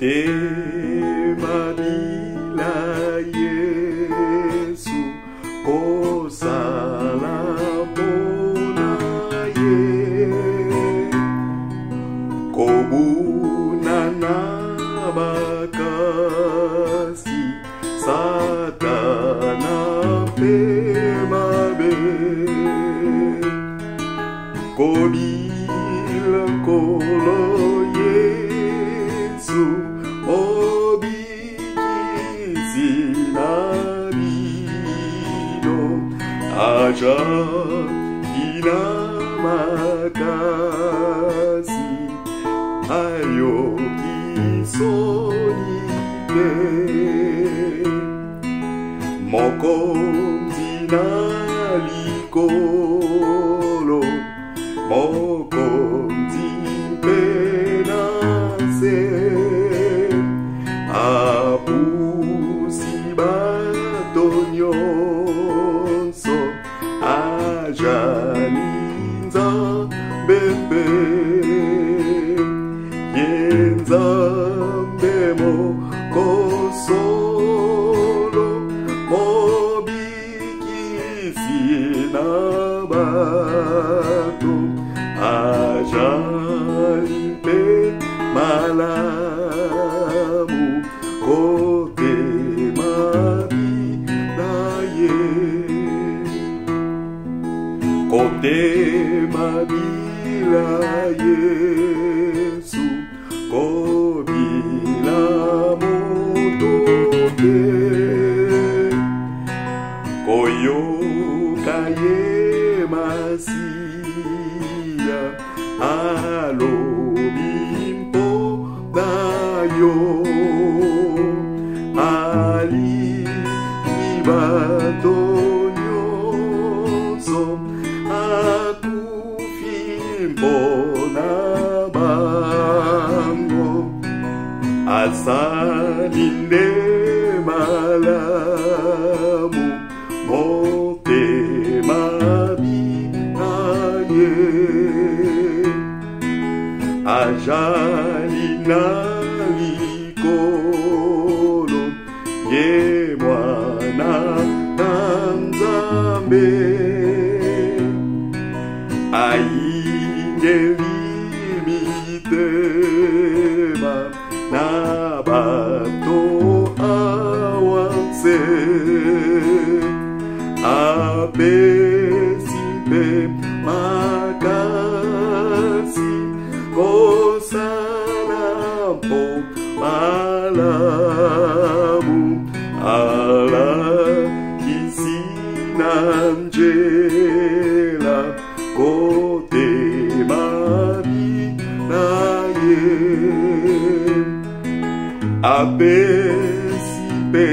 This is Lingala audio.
KOTEMA BILA YESU KOSALA PONAYE KOBUNANA BAKASI SATANA PEMABE KOBILA KOLO YESU Aja ina makasi ayo kisonike mokonzi na likolo mokonzi penase apusi batonyo Ajalinza bembe yenza bemo kosolo mobikisi na bato ajalimpe malamu KOTEMA BILA KOTEMA BILA YESU KOBILA MOTOTE KOYOKA YEMASIA ALOBIMPO DAYO ALI IBATONYOSO Aku fimbo na bango asalinde malamu KOTEMA BILA ajalina likolo ye mwana Nzambe Aingelimite na bato awanse apesipe makasi kosalampo malamu ala kisinanjela KOTEMA BILA apesipe